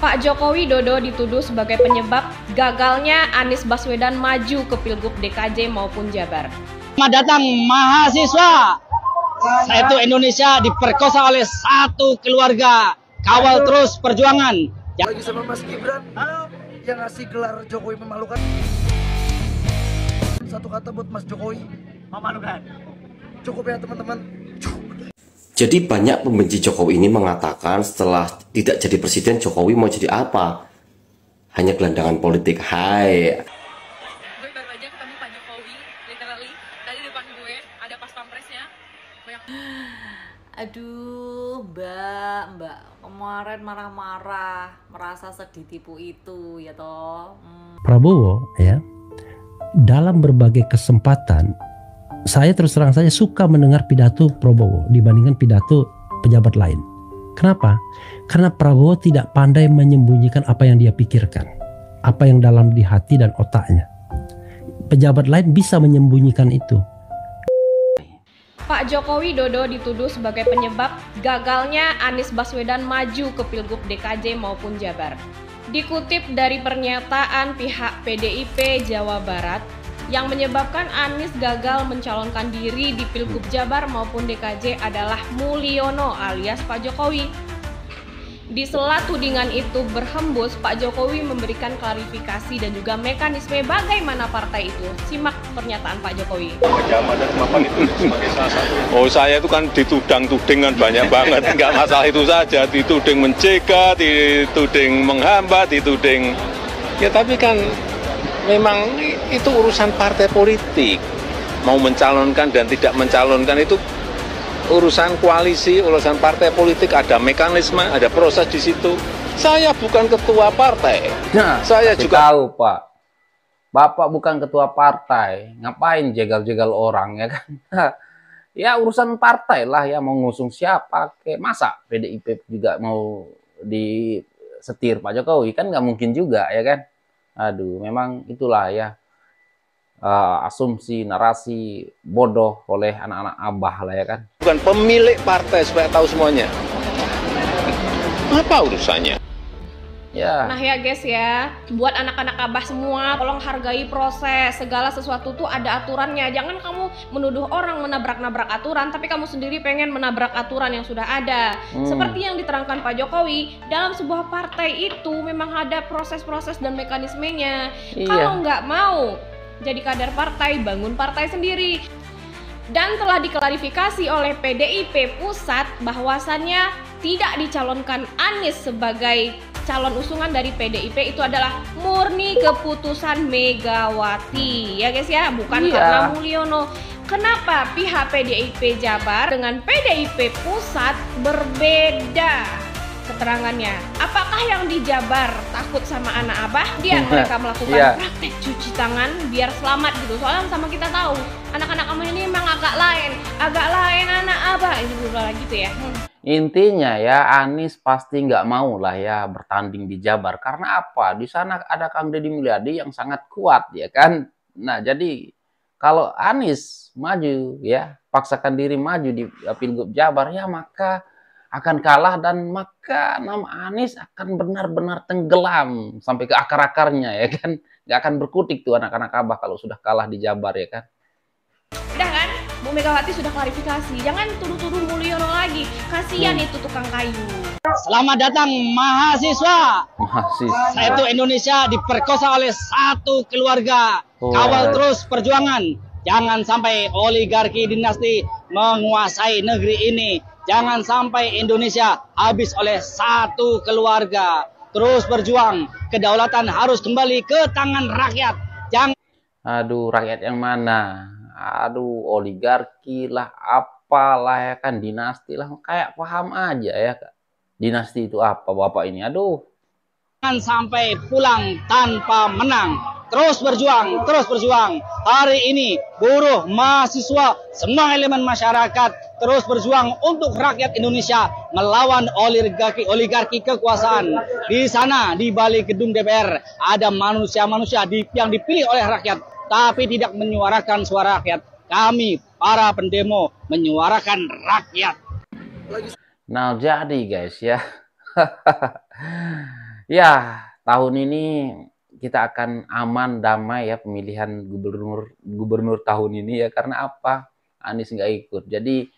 Pak Joko Widodo dituduh sebagai penyebab gagalnya Anies Baswedan maju ke Pilgub DKJ maupun Jabar. Selamat datang mahasiswa. Satu Indonesia diperkosa oleh satu keluarga. Kawal terus perjuangan. Lagi sama Mas Gibran yang ngasih gelar Jokowi memalukan. Satu kata buat Mas Jokowi, memalukan. Cukup ya teman-teman. Jadi banyak pembenci Jokowi ini mengatakan setelah tidak jadi presiden, Jokowi mau jadi apa? Hanya gelandangan politik. Hai. Gue baru aja ketemu Pak Jokowi, literally. Tadi depan gue ada pas pampresnya. Banyak. Aduh, Mbak, kemarin marah-marah, merasa sedih tipu itu, ya toh. Prabowo, ya, dalam berbagai kesempatan, saya terus terang saja suka mendengar pidato Prabowo dibandingkan pidato pejabat lain. Kenapa? Karena Prabowo tidak pandai menyembunyikan apa yang dia pikirkan, apa yang dalam di hati dan otaknya. Pejabat lain bisa menyembunyikan itu. Pak Joko Widodo dituduh sebagai penyebab gagalnya Anies Baswedan maju ke Pilgub DKJ maupun Jabar. Dikutip dari pernyataan pihak PDIP Jawa Barat, yang menyebabkan Anies gagal mencalonkan diri di Pilgub Jabar maupun DKJ adalah Mulyono alias Pak Jokowi. Di sela tudingan itu berhembus, Pak Jokowi memberikan klarifikasi dan juga mekanisme bagaimana partai itu. Simak pernyataan Pak Jokowi. Kejaman dan kemampuan itu sebagai salah satu. Oh, saya itu kan ditudang-tuding kan banyak banget. Enggak masalah itu saja, dituding mencegat, dituding menghambat, dituding. Ya tapi kan memang itu urusan partai politik. Mau mencalonkan dan tidak mencalonkan itu urusan koalisi, urusan partai politik, ada mekanisme, ada proses di situ. Saya bukan ketua partai. Nah, saya juga tahu, Pak. Bapak bukan ketua partai. Ngapain jegal-jegal orang, ya kan? Ya urusan partai lah ya, mau ngusung siapa ke. Masa PDIP juga mau disetir Pak Jokowi, kan nggak mungkin juga, ya kan? Aduh, memang itulah ya. Asumsi, narasi bodoh oleh anak-anak abah lah ya kan. Bukan pemilik partai supaya tahu semuanya. Apa urusannya? Ya. Nah ya guys ya, buat anak-anak abah semua, tolong hargai proses. Segala sesuatu tuh ada aturannya. Jangan kamu menuduh orang menabrak-nabrak aturan, tapi kamu sendiri pengen menabrak aturan yang sudah ada. Seperti yang diterangkan Pak Jokowi, dalam sebuah partai itu memang ada proses-proses dan mekanismenya. Iya. Kalau nggak mau jadi kader partai, bangun partai sendiri. Dan telah diklarifikasi oleh PDIP Pusat bahwasannya tidak dicalonkan Anies sebagai calon usungan dari PDIP itu adalah murni keputusan Megawati. Ya guys ya, bukan karena Mulyono. Kenapa pihak PDIP Jabar dengan PDIP Pusat berbeda keterangannya? Apakah yang di Jabar takut sama anak abah? Dia mereka melakukan praktek cuci tangan biar selamat gitu. Soalnya sama kita tahu anak-anak abah ini memang agak lain anak abah itu lagi gitu ya. Intinya ya Anies pasti nggak mau lah ya bertanding di Jabar. Karena apa? Di sana ada Kang Deddy Mulyadi yang sangat kuat ya kan. Nah jadi kalau Anies maju ya, paksakan diri maju di Pilgub Jabar ya, maka akan kalah dan maka nama Anies akan benar-benar tenggelam sampai ke akar-akarnya ya kan. Nggak akan berkutik tuh anak-anak abah kalau sudah kalah di Jabar ya kan. Udah kan, Bu Megawati sudah klarifikasi. Jangan tuduh-tuduh Mulyono lagi. Kasihan itu tukang kayu. Selamat datang mahasiswa. Satu Indonesia diperkosa oleh satu keluarga. Kawal terus perjuangan. Jangan sampai oligarki dinasti menguasai negeri ini. Jangan sampai Indonesia habis oleh satu keluarga. Terus berjuang. Kedaulatan harus kembali ke tangan rakyat. Jangan. Aduh, rakyat yang mana? Aduh, oligarki lah, apalah ya kan, dinasti lah. Kayak paham aja ya. Dinasti itu apa Bapak ini? Aduh. Jangan sampai pulang tanpa menang. Terus berjuang, terus berjuang. Hari ini buruh, mahasiswa, semua elemen masyarakat terus berjuang untuk rakyat Indonesia melawan oligarki kekuasaan. Di sana, di balik gedung DPR, ada manusia-manusia yang dipilih oleh rakyat, tapi tidak menyuarakan suara rakyat. Kami, para pendemo, menyuarakan rakyat. Nah, jadi guys ya. Ya, tahun ini kita akan aman damai ya pemilihan gubernur tahun ini ya. Karena apa? Anies nggak ikut. Jadi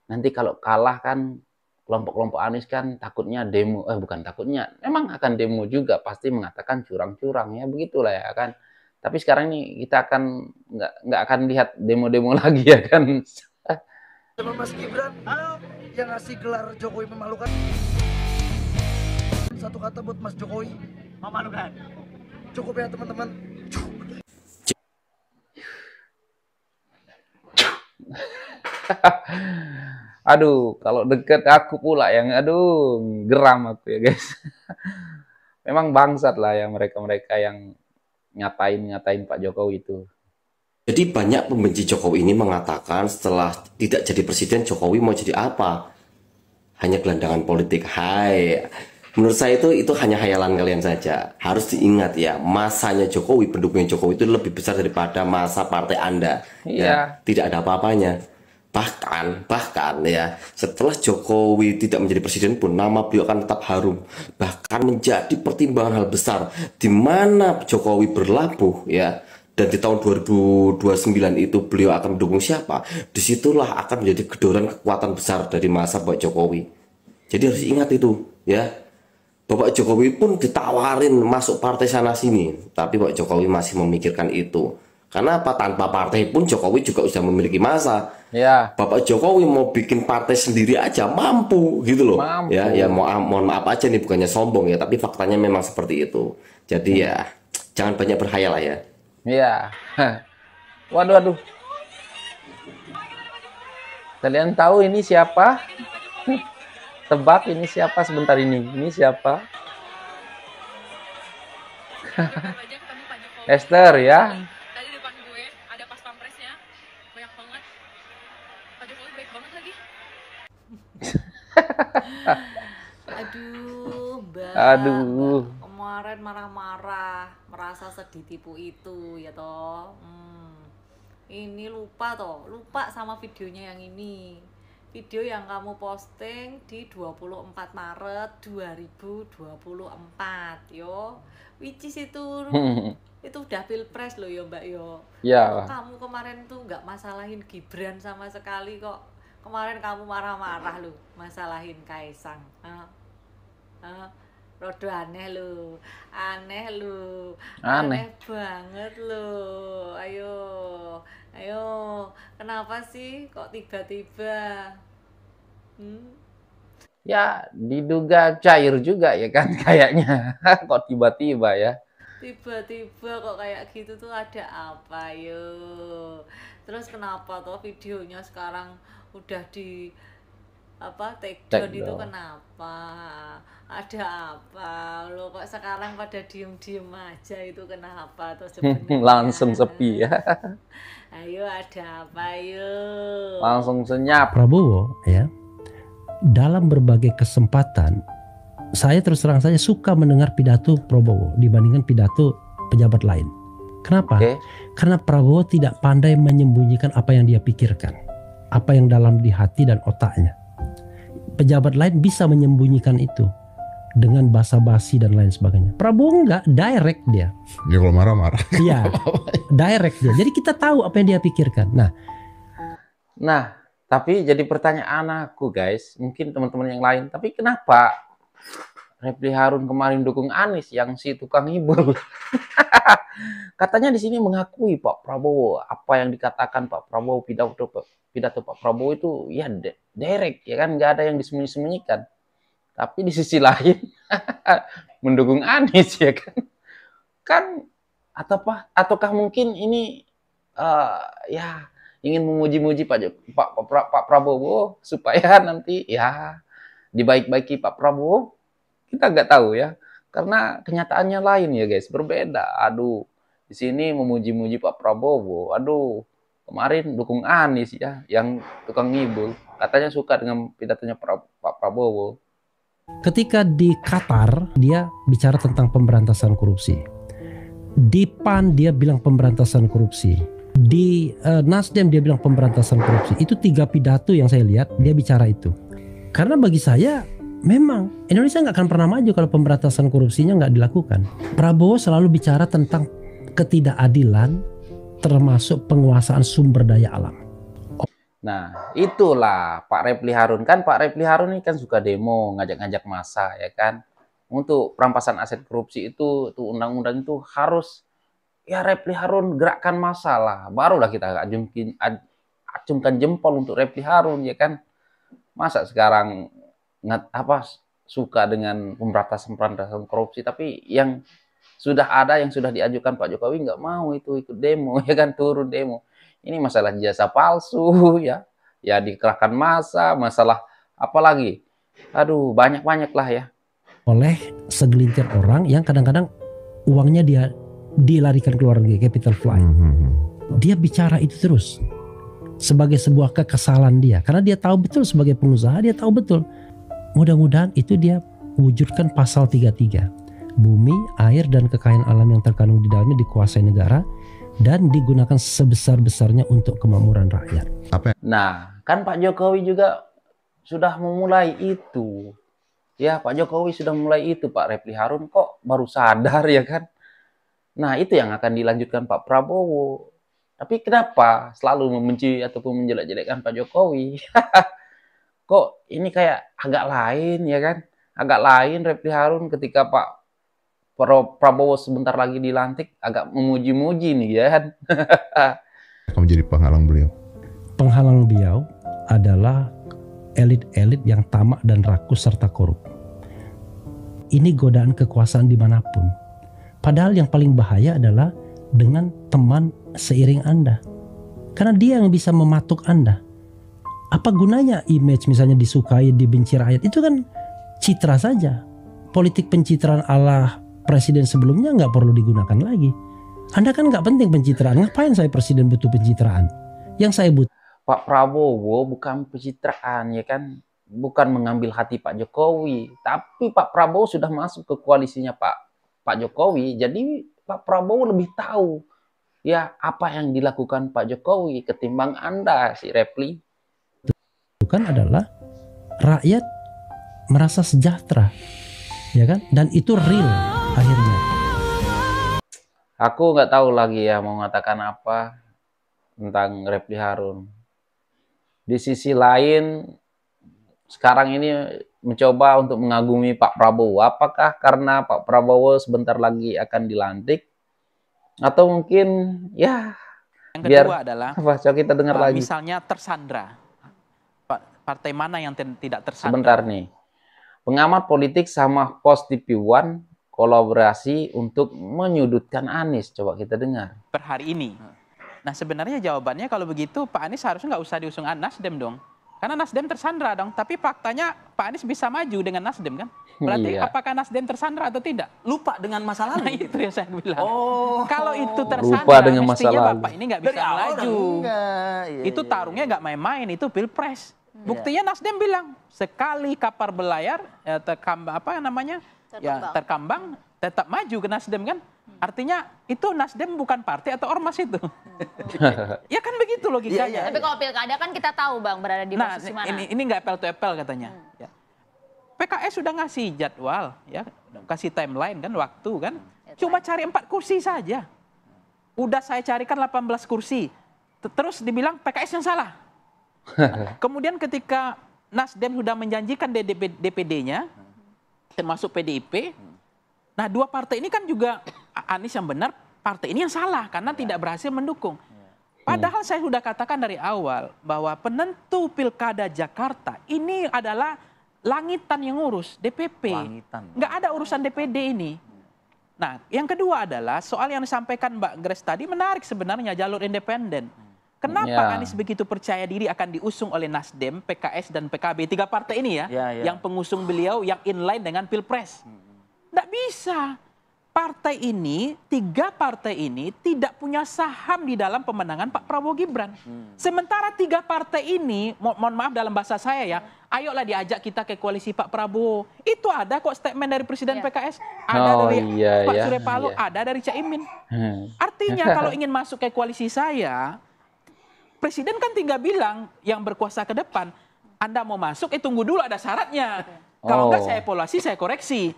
nanti kalau kalah kan kelompok-kelompok Anies kan takutnya demo, bukan takutnya, memang akan demo juga, pasti mengatakan curang-curang ya, begitulah ya kan. Tapi sekarang ini kita akan nggak akan lihat demo-demo lagi ya kan. Sama Mas Gibran, halo, yang ngasih gelar Jokowi memalukan. Satu kata buat Mas Jokowi, memalukan. Cukup ya teman-teman. Aduh, kalau deket aku pula yang aduh geram aku ya guys. Memang bangsat lah ya mereka-mereka yang ngatain Pak Jokowi itu. Jadi banyak pembenci Jokowi ini mengatakan setelah tidak jadi presiden Jokowi mau jadi apa? Hanya gelandangan politik. Hai. Menurut saya itu hanya khayalan kalian saja. Harus diingat ya, masanya Jokowi, pendukungnya Jokowi itu lebih besar daripada masa partai Anda. Iya. Ya, tidak ada apa-apanya. Bahkan ya, setelah Jokowi tidak menjadi presiden pun nama beliau akan tetap harum. Bahkan menjadi pertimbangan hal besar di mana Jokowi berlabuh ya. Dan di tahun 2029 itu beliau akan mendukung siapa? Disitulah akan menjadi gedoran kekuatan besar dari masa Pak Jokowi. Jadi harus ingat itu ya. Bapak Jokowi pun ditawarin masuk partai sana sini, tapi Pak Jokowi masih memikirkan itu. Karena apa? Tanpa partai pun Jokowi juga sudah memiliki masa. Ya. Bapak Jokowi mau bikin partai sendiri aja mampu gitu loh. Mampu. Ya mohon maaf aja nih, bukannya sombong ya, tapi faktanya memang seperti itu. Jadi ya jangan banyak berkhayal lah ya. Iya. Waduh. Kalian tahu ini siapa? Tebak ini siapa sebentar ini? Ini siapa? Esther ya. Tadi depan gue ada pas pampresnya, banyak banget. Pak Jokowi baik banget lagi. Aduh, Mbak. Aduh. Kemarin marah-marah, merasa sedih tipu itu ya toh. Ini lupa sama videonya yang ini. Video yang kamu posting di 24 Maret 2024 yo. Which is itu udah pilpres loh yo Mbak yo. Ya. Kamu kemarin tuh nggak masalahin Gibran sama sekali kok. Kemarin kamu marah-marah loh masalahin Kaisang. Rodo aneh lu, aneh banget lu. Ayo, kenapa sih kok tiba-tiba? Ya, diduga cair juga ya kan kayaknya. Kok tiba-tiba ya? Tiba-tiba kok kayak gitu tuh ada apa yo? Terus kenapa toh videonya sekarang udah di take down itu kenapa? Ada apa? Lo kok sekarang pada diem-diem aja itu kenapa tuh sebenarnya? Langsung sepi ya. Ayo ada apa yuk? Langsung senyap. Prabowo ya, dalam berbagai kesempatan saya terus terang saja suka mendengar pidato Prabowo dibandingkan pidato pejabat lain. Kenapa? Karena Prabowo tidak pandai menyembunyikan apa yang dia pikirkan, apa yang dalam di hati dan otaknya. Pejabat lain bisa menyembunyikan itu dengan basa-basi dan lain sebagainya. Prabowo enggak, direct dia. Dia kalau marah-marah. Iya, direct dia. Jadi kita tahu apa yang dia pikirkan. Nah, tapi jadi pertanyaan aku guys, mungkin teman-teman yang lain, tapi kenapa Refly Harun kemarin dukung Anies yang si tukang hibur? Katanya di sini mengakui Pak Prabowo, apa yang dikatakan Pak Prabowo, pidato Pak Prabowo itu ya direct ya kan, nggak ada yang disembunyi-sembunyikan. Tapi di sisi lain mendukung Anies ya kan ataukah mungkin ini ya ingin memuji-muji Pak Prabowo supaya nanti ya dibaik-baiki Pak Prabowo, kita nggak tahu ya, karena kenyataannya lain ya guys, berbeda. Aduh, di sini memuji-muji Pak Prabowo, aduh kemarin dukung Anies ya yang tukang ngibul, katanya suka dengan pidatonya Pak Prabowo. Ketika di Qatar dia bicara tentang pemberantasan korupsi, di PAN dia bilang pemberantasan korupsi, di Nasdem dia bilang pemberantasan korupsi. Itu 3 pidato yang saya lihat dia bicara itu. Karena bagi saya memang Indonesia nggak akan pernah maju kalau pemberantasan korupsinya nggak dilakukan. Prabowo selalu bicara tentang ketidakadilan termasuk penguasaan sumber daya alam. Nah, itulah Pak Refli Harun. Kan Pak Refli Harun ini kan suka demo, ngajak-ngajak massa, ya kan. Untuk perampasan aset korupsi itu undang-undang itu harus, ya Refli Harun gerakkan massa lah. Barulah kita acungkan jempol untuk Refli Harun, ya kan. Masa sekarang suka dengan pemberantasan korupsi, tapi yang sudah ada, yang sudah diajukan Pak Jokowi nggak mau itu ikut demo, ya kan, turun demo. Ini masalah jasa palsu, ya dikerahkan massa, masalah apa lagi? Aduh, banyak lah ya. Oleh segelintir orang yang kadang-kadang uangnya dia dilarikan ke luar negeri, capital flight. Dia bicara itu terus sebagai sebuah kekesalan dia, karena dia tahu betul sebagai pengusaha, dia tahu betul. Mudah-mudahan itu dia wujudkan pasal 33. Bumi, air, dan kekayaan alam yang terkandung di dalamnya dikuasai negara dan digunakan sebesar-besarnya untuk kemakmuran rakyat. Nah, kan Pak Jokowi juga sudah memulai itu. Ya, Pak Jokowi sudah mulai itu, Pak Refli Harun kok baru sadar, ya kan? Nah, itu yang akan dilanjutkan Pak Prabowo. Tapi kenapa selalu membenci ataupun menjelek-jelekkan Pak Jokowi? Kok ini kayak agak lain, ya kan? Agak lain Refli Harun ketika Pak Prabowo sebentar lagi dilantik agak memuji-muji nih, ya kan? Akan menjadi penghalang beliau. Penghalang beliau adalah elit-elit yang tamak dan rakus serta korup. Ini godaan kekuasaan dimanapun. Padahal yang paling bahaya adalah dengan teman seiring Anda. Karena dia yang bisa mematuk Anda. Apa gunanya image misalnya disukai, dibenci rakyat? Itu kan citra saja. Politik pencitraan ala presiden sebelumnya nggak perlu digunakan lagi. Anda kan nggak penting pencitraan. Ngapain saya presiden butuh pencitraan? Yang saya butuh. Pak Prabowo bukan pencitraan, ya kan? Bukan mengambil hati Pak Jokowi. Tapi Pak Prabowo sudah masuk ke koalisinya Pak Jokowi. Jadi Pak Prabowo lebih tahu ya apa yang dilakukan Pak Jokowi ketimbang Anda, si Refli. Bukan adalah rakyat merasa sejahtera, ya kan? Dan itu real akhirnya. Aku nggak tahu lagi ya mau mengatakan apa tentang Refli Harun. Di sisi lain, sekarang ini mencoba untuk mengagumi Pak Prabowo. Apakah karena Pak Prabowo sebentar lagi akan dilantik? Atau mungkin ya yang kedua adalah apa? Coba kita dengar lagi. Misalnya tersandra. Partai mana yang tidak tersandra? Sebentar nih. Pengamat politik sama host TV One kolaborasi untuk menyudutkan Anies. Coba kita dengar. Per hari ini. Nah sebenarnya jawabannya kalau begitu Pak Anies harusnya nggak usah diusung Nasdem dong. Karena Nasdem tersandra dong. Tapi faktanya Pak Anies bisa maju dengan Nasdem kan? Berarti apakah Nasdem tersandra atau tidak? Lupa dengan masa lalu. Nah, itu yang saya bilang. Oh. Kalau itu tersandra, lupa dengan mestinya masa Bapak ini nggak bisa maju. Itu tarungnya nggak main-main. Itu pilpres. Buktinya Nasdem bilang sekali kapar belayar terkambang tetap maju ke Nasdem kan? Artinya itu Nasdem bukan partai atau ormas itu. Ya kan begitu logikanya. Tapi kalau pilkada kan kita tahu Bang berada di posisi mana. Ini nggak apple to apple katanya. Ya. PKS sudah ngasih jadwal, ya, kasih timeline kan, waktu kan. Cuma cari 4 kursi saja. Udah saya carikan 18 kursi. Terus dibilang PKS yang salah. Nah, kemudian ketika Nasdem sudah menjanjikan DPD-nya, termasuk PDIP, nah 2 partai ini kan juga Anies yang benar, partai ini yang salah karena tidak berhasil mendukung. Padahal saya sudah katakan dari awal bahwa penentu pilkada Jakarta ini adalah langitan yang ngurus, DPP. Nggak ada urusan DPD ini. Nah yang kedua adalah soal yang disampaikan Mbak Grace tadi menarik sebenarnya, jalur independen. Kenapa Anies begitu percaya diri akan diusung oleh Nasdem, PKS, dan PKB? 3 partai ini yang pengusung beliau yang inline dengan Pilpres. Nggak bisa. Partai ini, 3 partai ini tidak punya saham di dalam pemenangan Pak Prabowo Gibran. Sementara 3 partai ini, mohon maaf dalam bahasa saya ya, ayolah diajak kita ke koalisi Pak Prabowo. Itu ada kok statement dari Presiden PKS, ada dari Pak Surya Paloh, ada dari Caimin. Artinya kalau ingin masuk ke koalisi saya, Presiden kan tinggal bilang yang berkuasa ke depan, Anda mau masuk, tunggu dulu ada syaratnya. Kalau enggak saya evaluasi, saya koreksi.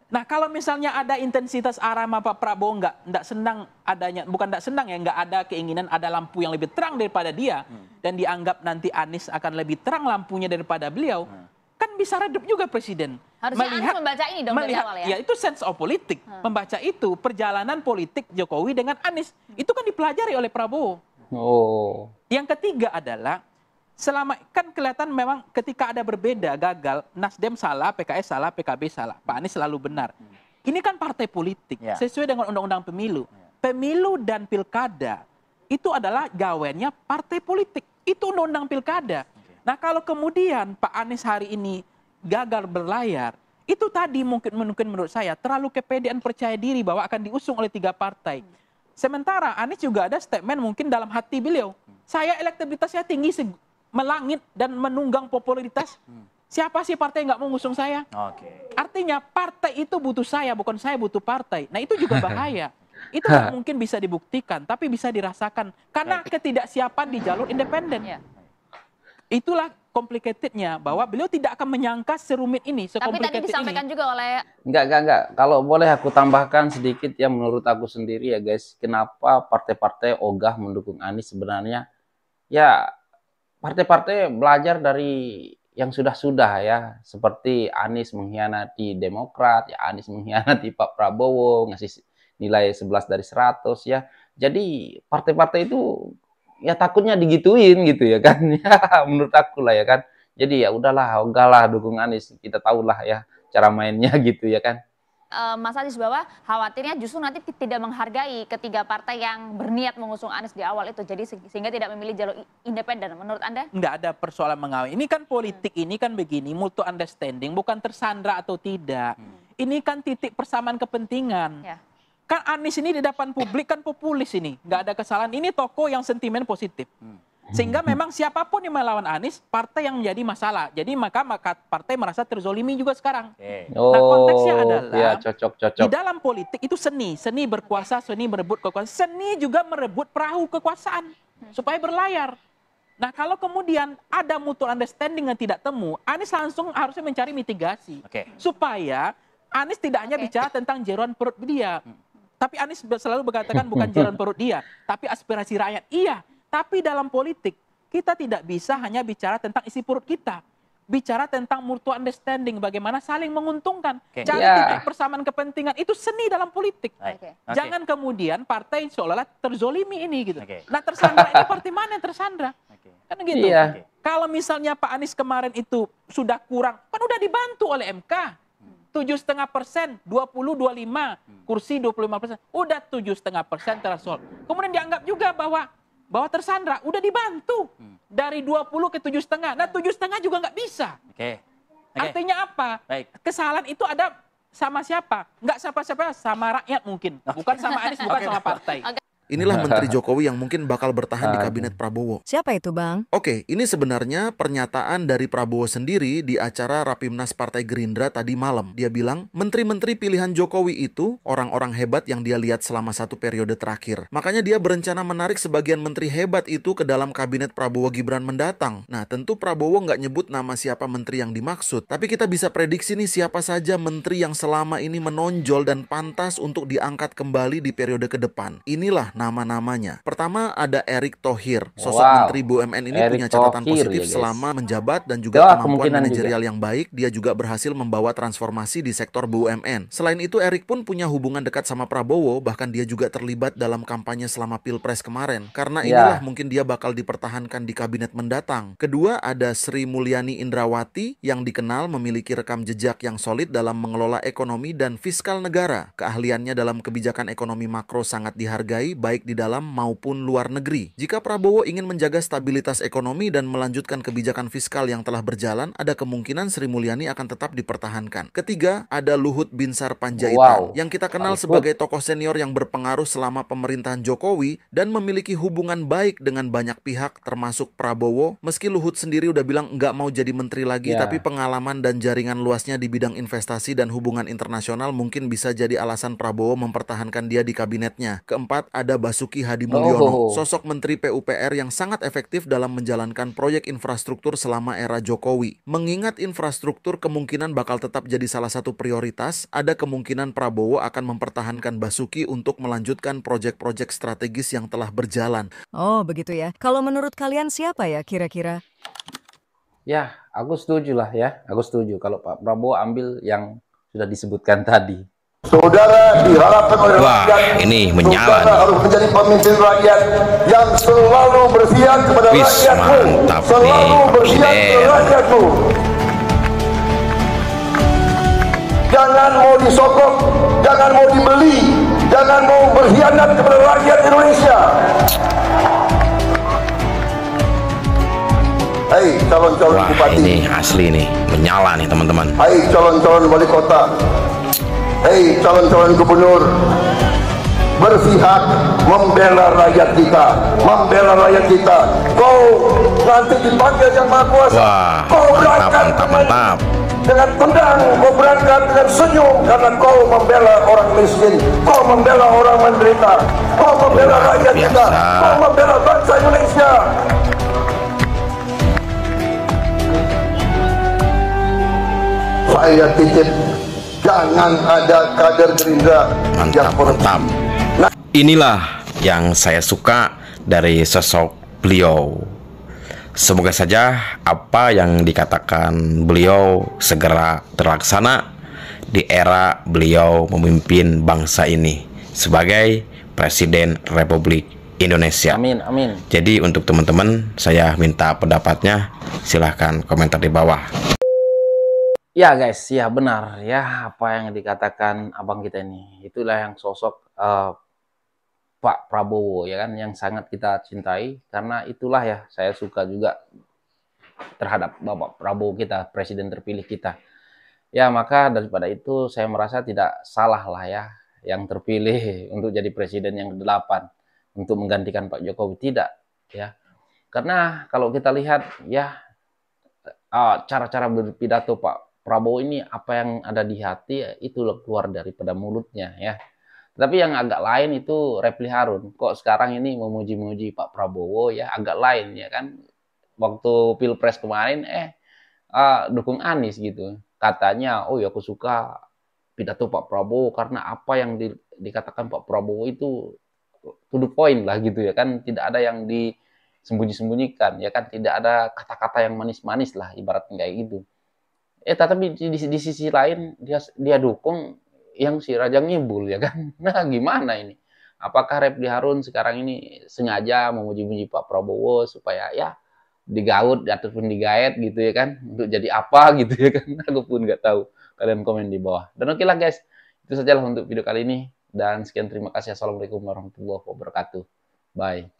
Nah, kalau misalnya ada intensitas arah Pak Prabowo enggak senang adanya, bukan enggak senang ya, enggak ada keinginan ada lampu yang lebih terang daripada dia, dan dianggap nanti Anies akan lebih terang lampunya daripada beliau, kan bisa redup juga Presiden. Harusnya Anies membaca ini dong dari awal ya? Ya itu sense of politik. Membaca itu, perjalanan politik Jokowi dengan Anies. Itu kan dipelajari oleh Prabowo. Yang ketiga adalah, selama kan kelihatan memang ketika ada berbeda, gagal, Nasdem salah, PKS salah, PKB salah, Pak Anies selalu benar. Ini kan partai politik, sesuai dengan undang-undang pemilu. Pemilu dan pilkada itu adalah gawennya partai politik. Itu undang-undang pilkada. Nah kalau kemudian Pak Anies hari ini gagal berlayar, itu tadi mungkin menurut saya terlalu kepedean percaya diri bahwa akan diusung oleh 3 partai. Sementara Anies juga ada statement mungkin dalam hati beliau, saya elektabilitasnya tinggi melangit dan menunggang popularitas. Siapa sih partai yang nggak mau ngusung saya? Artinya partai itu butuh saya, bukan saya butuh partai. Nah itu juga bahaya. Itu nggak mungkin bisa dibuktikan, tapi bisa dirasakan. Karena ketidaksiapan di jalur independen. Itulah complicatednya, bahwa beliau tidak akan menyangka serumit ini, Tapi tadi disampaikan juga oleh... Enggak. Kalau boleh aku tambahkan sedikit ya, menurut aku sendiri ya guys, kenapa partai-partai ogah mendukung Anies sebenarnya? Ya, partai-partai belajar dari yang sudah-sudah ya, seperti Anies mengkhianati Demokrat, ya Anies mengkhianati Pak Prabowo, ngasih nilai 11 dari 100 ya. Jadi partai-partai itu ya takutnya digituin gitu ya kan. Ya menurut aku lah ya kan. Jadi ya udahlah, ogahlah dukung Anies. Kita tahulah ya cara mainnya gitu ya kan. Mas Aziz bahwa khawatirnya justru nanti tidak menghargai ketiga partai yang berniat mengusung Anies di awal itu, jadi sehingga tidak memilih jalur independen. Menurut Anda? Nggak ada persoalan mengawal. Ini kan politik, ini kan begini, mutual understanding, bukan tersandra atau tidak. Ini kan titik persamaan kepentingan. Kan Anies ini di depan publik kan populis ini, nggak ada kesalahan. Ini tokoh yang sentimen positif. Sehingga memang siapapun yang melawan Anies, partai yang menjadi masalah. Jadi maka partai merasa terzolimi juga sekarang. Nah konteksnya adalah di dalam politik itu seni berkuasa, seni merebut kekuasaan, seni juga merebut perahu kekuasaan supaya berlayar. Nah kalau kemudian ada mutual understanding yang tidak temu, Anies langsung harusnya mencari mitigasi supaya Anies tidak hanya bicara tentang jeroan perut dia, tapi Anies selalu berkatakan bukan jeroan perut dia, tapi aspirasi rakyat. Iya. Tapi dalam politik, kita tidak bisa hanya bicara tentang isi perut kita. Bicara tentang mutual understanding, bagaimana saling menguntungkan. Cari titik persamaan kepentingan, itu seni dalam politik. Jangan kemudian partai seolah-olah terzolimi ini gitu. Nah tersandra ini partai mana yang tersandra? Kan gitu. Kalau misalnya Pak Anies kemarin itu sudah kurang, kan udah dibantu oleh MK. 7,5%, 20-25, kursi 25%. Udah 7,5% threshold. Kemudian dianggap juga bahwa tersandra udah dibantu dari 20 ke 7,5. Nah 7,5 juga nggak bisa. Artinya apa? Kesalahan itu ada sama siapa? Nggak siapa-siapa, sama rakyat mungkin. Bukan sama Anies, bukan sama partai. Inilah Menteri Jokowi yang mungkin bakal bertahan di kabinet Prabowo. Siapa itu, Bang? Oke, ini sebenarnya pernyataan dari Prabowo sendiri di acara Rapimnas Partai Gerindra tadi malam. Dia bilang, menteri-menteri pilihan Jokowi itu orang-orang hebat yang dia lihat selama 1 periode terakhir. Makanya dia berencana menarik sebagian menteri hebat itu ke dalam kabinet Prabowo Gibran mendatang. Nah, tentu Prabowo nggak nyebut nama siapa menteri yang dimaksud. Tapi kita bisa prediksi nih siapa saja menteri yang selama ini menonjol dan pantas untuk diangkat kembali di periode ke depan. Inilah nama-namanya. Pertama ada Erick Thohir. Sosok Menteri BUMN ini punya catatan positif selama menjabat dan juga kemampuan manajerial yang baik. Dia juga berhasil membawa transformasi di sektor BUMN. Selain itu Erick pun punya hubungan dekat sama Prabowo, bahkan dia juga terlibat dalam kampanye selama Pilpres kemarin. Karena inilah mungkin dia bakal dipertahankan di kabinet mendatang. Kedua ada Sri Mulyani Indrawati yang dikenal memiliki rekam jejak yang solid dalam mengelola ekonomi dan fiskal negara. Keahliannya dalam kebijakan ekonomi makro sangat dihargai baik di dalam maupun luar negeri. Jika Prabowo ingin menjaga stabilitas ekonomi dan melanjutkan kebijakan fiskal yang telah berjalan, ada kemungkinan Sri Mulyani akan tetap dipertahankan. Ketiga, ada Luhut Binsar Panjaitan yang kita kenal sebagai tokoh senior yang berpengaruh selama pemerintahan Jokowi dan memiliki hubungan baik dengan banyak pihak termasuk Prabowo. Meski Luhut sendiri udah bilang nggak mau jadi menteri lagi, tapi pengalaman dan jaringan luasnya di bidang investasi dan hubungan internasional mungkin bisa jadi alasan Prabowo mempertahankan dia di kabinetnya. Keempat, ada ada Basuki Hadi Mulyono, sosok Menteri PUPR yang sangat efektif dalam menjalankan proyek infrastruktur selama era Jokowi. Mengingat infrastruktur kemungkinan bakal tetap jadi salah satu prioritas, ada kemungkinan Prabowo akan mempertahankan Basuki untuk melanjutkan proyek-proyek strategis yang telah berjalan. Oh, begitu ya. Kalau menurut kalian siapa ya kira-kira? Ya, aku setuju lah ya. Aku setuju kalau Pak Prabowo ambil yang sudah disebutkan tadi. Saudara diharapkan oleh rakyat, ini menyala saudara harus menjadi pemimpin rakyat yang selalu berpihak kepada rakyatmu, selalu berpihak kepada rakyatmu. Jangan mau disokong, jangan mau dibeli, jangan mau berkhianat kepada rakyat Indonesia. Hei calon-calon bupati, ini asli nih, menyala nih teman-teman. Hei calon-calon wali kota, hei calon-calon gubernur, berpihak membela rakyat kita, membela rakyat kita. Kau nanti dipanggil yang Maha Kuasa. Kau berangkat mantap. Dengan tendang, kau berangkat dengan senyum karena kau membela orang miskin, kau membela orang menderita, kau membela rakyat kita, kau membela bangsa Indonesia. Saya titip, jangan ada kader Gerindra yang mantap. Inilah yang saya suka dari sosok beliau. Semoga saja apa yang dikatakan beliau segera terlaksana di era beliau memimpin bangsa ini sebagai Presiden Republik Indonesia. Amin, amin. Jadi untuk teman-teman, saya minta pendapatnya, silahkan komentar di bawah. Ya guys, ya benar ya apa yang dikatakan abang kita ini. Itulah yang sosok Pak Prabowo ya kan, yang sangat kita cintai, karena itulah ya saya suka juga terhadap Bapak Prabowo kita, presiden terpilih kita. Ya maka daripada itu saya merasa tidak salah lah ya yang terpilih untuk jadi presiden yang ke-8 untuk menggantikan Pak Jokowi, tidak ya. Karena kalau kita lihat ya cara-cara berpidato Pak Prabowo ini, apa yang ada di hati itu keluar daripada mulutnya ya. Tapi yang agak lain itu Refli Harun. Kok sekarang ini memuji-muji Pak Prabowo ya, agak lain ya kan. Waktu Pilpres kemarin dukung Anies gitu. Katanya, oh ya aku suka pidato Pak Prabowo karena apa yang dikatakan Pak Prabowo itu to the point lah gitu ya kan. Tidak ada yang disembunyi-sembunyikan ya kan. Tidak ada kata-kata yang manis-manis lah ibaratnya kayak gitu. Tapi di sisi lain dia dukung yang si Raja Ngibul ya kan. Nah gimana ini? Apakah Refli Harun sekarang ini sengaja memuji-muji Pak Prabowo supaya ya digaut ataupun digayet gitu ya kan, untuk jadi apa gitu ya kan? Aku pun nggak tahu. Kalian komen di bawah. Dan oke lah guys, itu sajalah untuk video kali ini, dan sekian, terima kasih. Assalamualaikum warahmatullahi wabarakatuh. Bye.